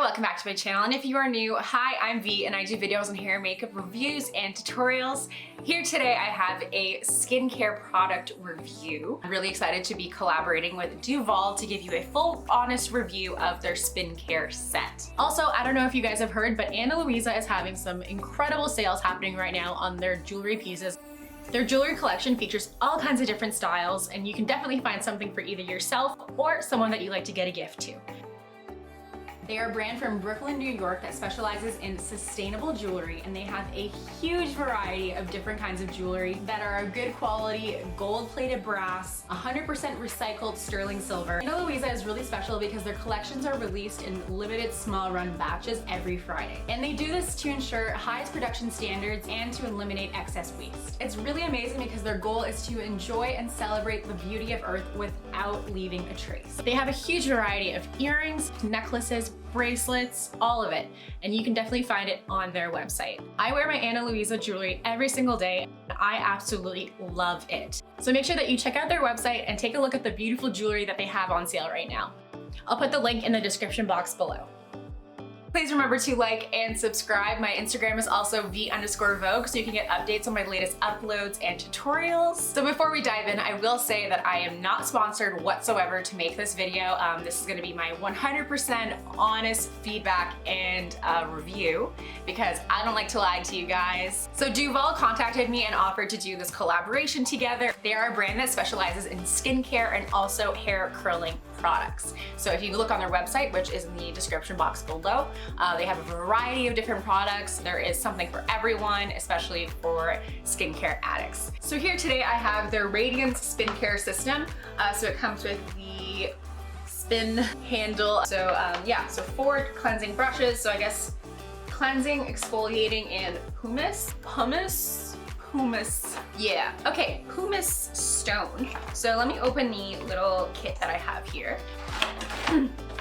welcome back to my channel. And if you are new, hi, I'm V and I do videos on hair and makeup reviews and tutorials. Here today I have a skincare product review. I'm really excited to be collaborating with Duvolle to give you a full honest review of their Spincare set. Also, I don't know if you guys have heard, but Ana Luisa is having some incredible sales happening right now on their jewelry pieces. Their jewelry collection features all kinds of different styles, and you can definitely find something for either yourself or someone that you like to get a gift to. They are a brand from Brooklyn, New York that specializes in sustainable jewelry, and they have a huge variety of different kinds of jewelry that are good quality, gold-plated brass, 100% recycled sterling silver. Ana Luisa is really special because their collections are released in limited small run batches every Friday. And they do this to ensure highest production standards and to eliminate excess waste. It's really amazing because their goal is to enjoy and celebrate the beauty of Earth without leaving a trace. They have a huge variety of earrings, necklaces, bracelets, all of it, and you can definitely find it on their website. I wear my Ana Luisa jewelry every single day. I absolutely love it. So make sure that you check out their website and take a look at the beautiful jewelry that they have on sale right now. I'll put the link in the description box below. Please remember to like and subscribe. My Instagram is also v_vogue, so you can get updates on my latest uploads and tutorials. So before we dive in, I will say that I am not sponsored whatsoever to make this video. This is gonna be my 100% honest feedback and review because I don't like to lie to you guys. So Duvolle contacted me and offered to do this collaboration together. They are a brand that specializes in skincare and also hair curling products. So if you look on their website, which is in the description box below, they have a variety of different products. There is something for everyone, especially for skincare addicts. So here today I have their Radiance Spincare system. So it comes with the spin handle. So yeah, so 4 cleansing brushes. So I guess cleansing, exfoliating, and pumice. Yeah, okay, pumice stone. So let me open the little kit that I have here.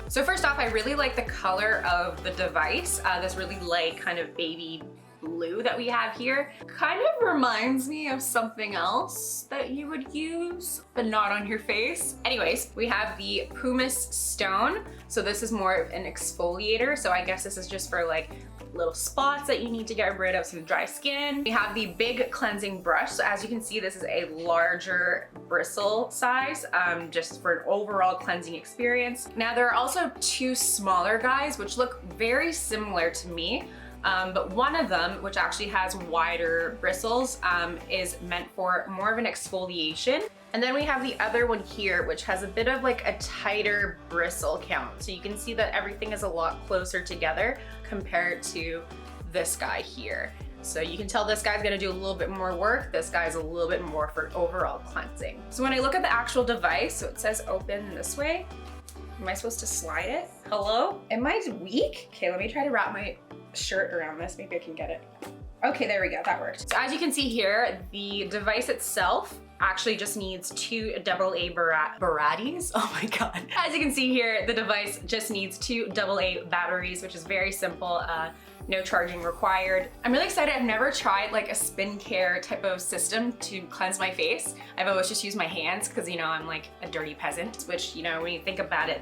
So first off, I really like the color of the device. This really light kind of baby blue that we have here. Kind of reminds me of something else that you would use, but not on your face. Anyways, we have the pumice stone. So this is more of an exfoliator. So I guess this is just for like little spots that you need to get rid of some dry skin. We have the big cleansing brush. So as you can see, this is a larger bristle size, just for an overall cleansing experience. Now there are also 2 smaller guys, which look very similar to me. But one of them, which actually has wider bristles, is meant for more of an exfoliation. And then we have the other one here, which has a bit of like a tighter bristle count. So you can see that everything is a lot closer together compared to this guy here. So you can tell this guy's gonna do a little bit more work. This guy's a little bit more for overall cleansing. So when I look at the actual device, so it says open this way. Am I supposed to slide it? Hello? Am I weak? Okay, let me try to wrap my shirt around this. Maybe I can get it. Okay, there we go, that worked. So as you can see here, the device itself actually just needs 2 AA batteries. Oh my God. As you can see here, the device just needs 2 AA batteries, which is very simple. No charging required. I'm really excited. I've never tried like a Spincare type of system to cleanse my face. I've always just used my hands because, you know, I'm like a dirty peasant, which, you know, when you think about it,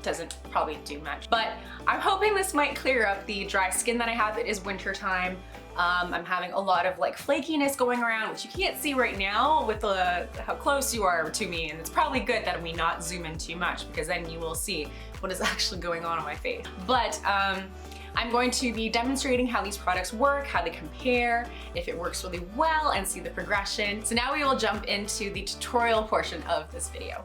doesn't probably do much. But I'm hoping this might clear up the dry skin that I have. It is winter time. I'm having a lot of like flakiness going around, which you can't see right now with how close you are to me. And it's probably good that we not zoom in too much because then you will see what is actually going on my face. But I'm going to be demonstrating how these products work, how they compare, if it works really well, and see the progression. So now we will jump into the tutorial portion of this video.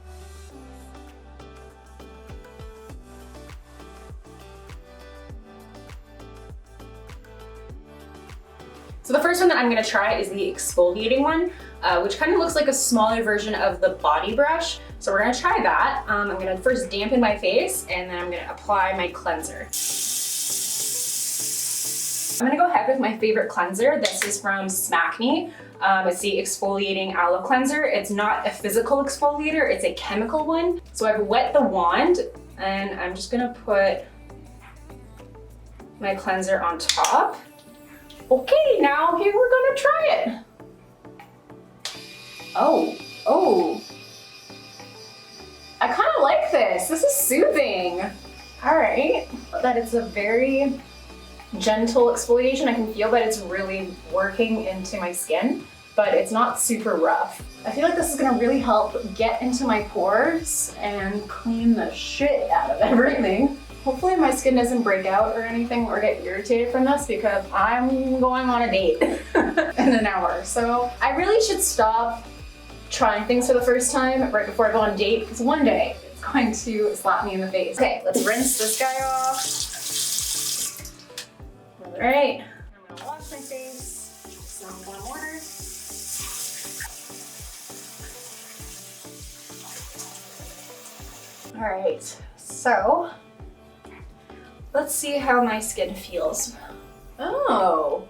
So the first one that I'm gonna try is the exfoliating one, which kind of looks like a smaller version of the body brush. So we're gonna try that. I'm gonna first dampen my face and then I'm gonna apply my cleanser. I'm gonna go ahead with my favorite cleanser. This is from Smack Me. It's the exfoliating aloe cleanser. It's not a physical exfoliator, it's a chemical one. So I've wet the wand and I'm just gonna put my cleanser on top. Okay, now here we're gonna try it. Oh. I kind of like this. This is soothing. All right, that it's a very gentle exfoliation. I can feel that it's really working into my skin, but it's not super rough. I feel like this is gonna really help get into my pores and clean the shit out of everything. Hopefully my skin doesn't break out or anything or get irritated from this, because I'm going on a date in an hour. So I really should stop trying things for the first time right before I go on a date, because one day it's going to slap me in the face. Okay, let's rinse this guy off. All right, I'm gonna wash my face with some warm water. All right, so let's see how my skin feels. Oh,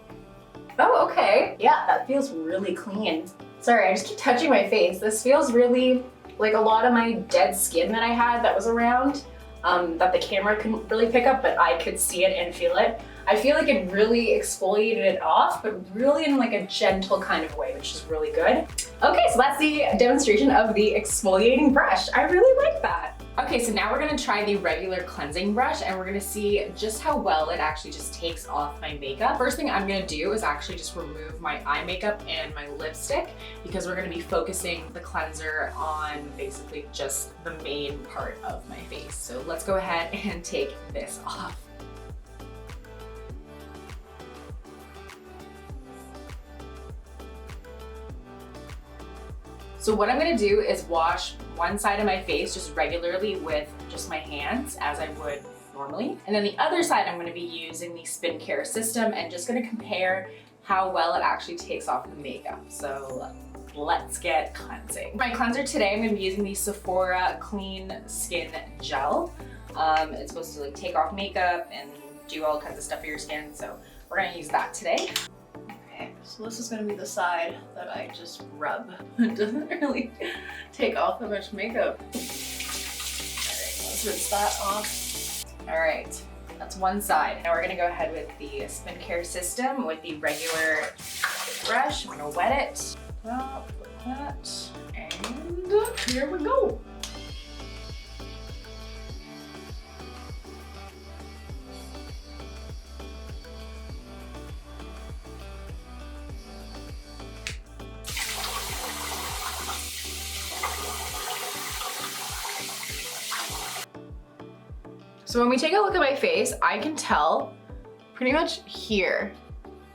okay. Yeah, that feels really clean. Sorry, I just keep touching my face. This feels really like a lot of my dead skin that I had that was around, that the camera couldn't really pick up, but I could see it and feel it. I feel like it really exfoliated it off, but really in like a gentle kind of way, which is really good. Okay, so that's the demonstration of the exfoliating brush. I really like that. Okay, so now we're gonna try the regular cleansing brush, and we're gonna see just how well it actually just takes off my makeup. First thing I'm gonna do is actually just remove my eye makeup and my lipstick, because we're gonna be focusing the cleanser on basically just the main part of my face. So let's go ahead and take this off. So what I'm gonna do is wash one side of my face just regularly with just my hands, as I would normally. And then the other side, I'm gonna be using the Spincare system and just gonna compare how well it actually takes off the makeup. So let's get cleansing. My cleanser today, I'm gonna be using the Sephora Clean Skin Gel. It's supposed to like take off makeup and do all kinds of stuff for your skin. So we're gonna use that today. Okay, so this is gonna be the side that I just rub. It doesn't really take off that much makeup. All right, let's rinse that off. All right, that's one side. Now we're gonna go ahead with the Spincare system with the regular brush. I'm gonna wet it. Like that. And here we go. So when we take a look at my face, I can tell pretty much here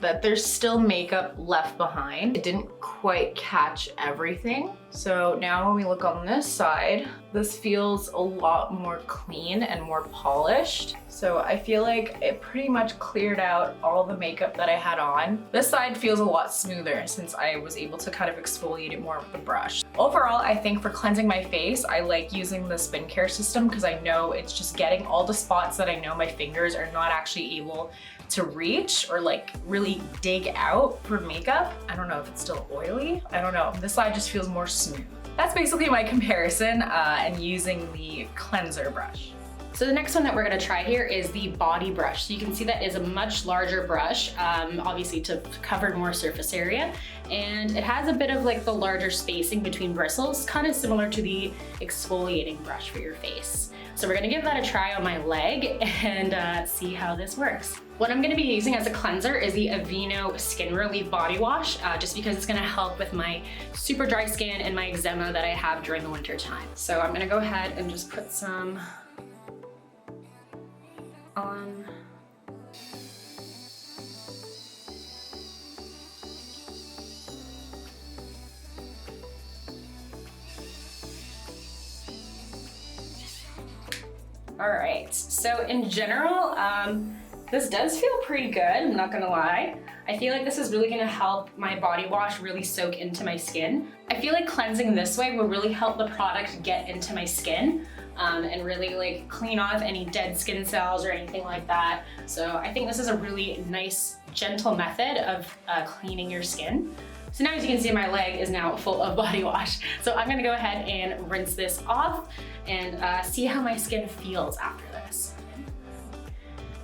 that there's still makeup left behind. It didn't quite catch everything. So now when we look on this side, this feels a lot more clean and more polished. So I feel like it pretty much cleared out all the makeup that I had on. This side feels a lot smoother since I was able to kind of exfoliate it more with the brush. Overall, I think for cleansing my face, I like using the Spincare system because I know it's just getting all the spots that I know my fingers are not actually able to reach or like really dig out for makeup. I don't know if it's still oily. I don't know. This side just feels more smooth. That's basically my comparison and using the cleanser brush. So the next one that we're gonna try here is the body brush. So you can see that is a much larger brush, obviously to cover more surface area. And it has a bit of like the larger spacing between bristles, kind of similar to the exfoliating brush for your face. So we're gonna give that a try on my leg and see how this works. What I'm gonna be using as a cleanser is the Aveeno Skin Relief Body Wash, just because it's gonna help with my super dry skin and my eczema that I have during the winter time. So I'm gonna go ahead and just put some on. All right, so in general, this does feel pretty good, I'm not gonna lie. I feel like this is really gonna help my body wash really soak into my skin. I feel like cleansing this way will really help the product get into my skin and really like clean off any dead skin cells or anything like that. So I think this is a really nice, gentle method of cleaning your skin. So now as you can see, my leg is now full of body wash. So I'm gonna go ahead and rinse this off and see how my skin feels after this.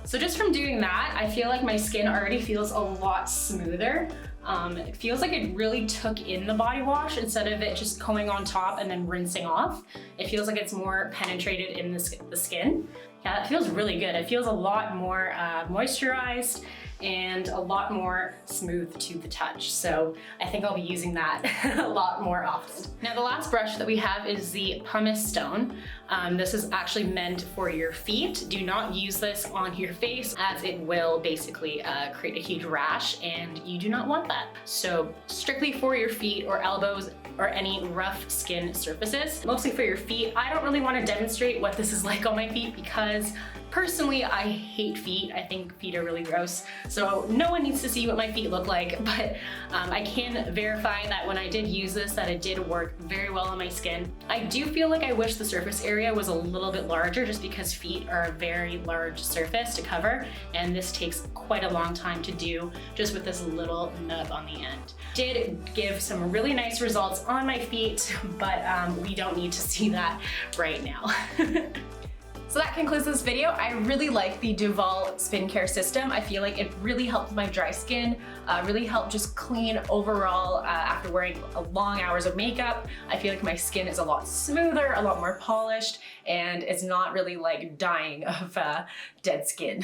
So just from doing that, I feel like my skin already feels a lot smoother. It feels like it really took in the body wash instead of it just going on top and then rinsing off. It feels like it's more penetrated in the skin. Yeah, it feels really good. It feels a lot more moisturized and a lot more smooth to the touch. So I think I'll be using that a lot more often. Now the last brush that we have is the pumice stone. This is actually meant for your feet. Do not use this on your face as it will basically create a huge rash, and you do not want that. So strictly for your feet or elbows or any rough skin surfaces. Mostly for your feet. I don't really want to demonstrate what this is like on my feet because personally I hate feet. I think feet are really gross. So no one needs to see what my feet look like, but I can verify that when I did use this that it did work very well on my skin. I do feel like I wish the surface area was a little bit larger just because feet are a very large surface to cover, and this takes quite a long time to do just with this little nub on the end. Did give some really nice results on my feet, but we don't need to see that right now. So that concludes this video. I really like the Duvolle Spincare system. I feel like it really helped my dry skin, really helped just clean overall after wearing long hours of makeup. I feel like my skin is a lot smoother, a lot more polished, and it's not really like dying of dead skin.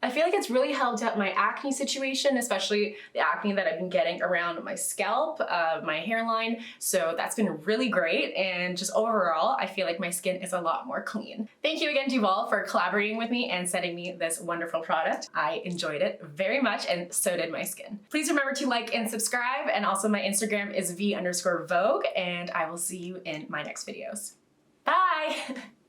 I feel like it's really helped out my acne situation, especially the acne that I've been getting around my scalp, my hairline. So that's been really great. And just overall, I feel like my skin is a lot more clean. Thank you again, Duvolle, for collaborating with me and sending me this wonderful product. I enjoyed it very much, and so did my skin. Please remember to like and subscribe. And also my Instagram is v_vogue, and I will see you in my next videos. Bye.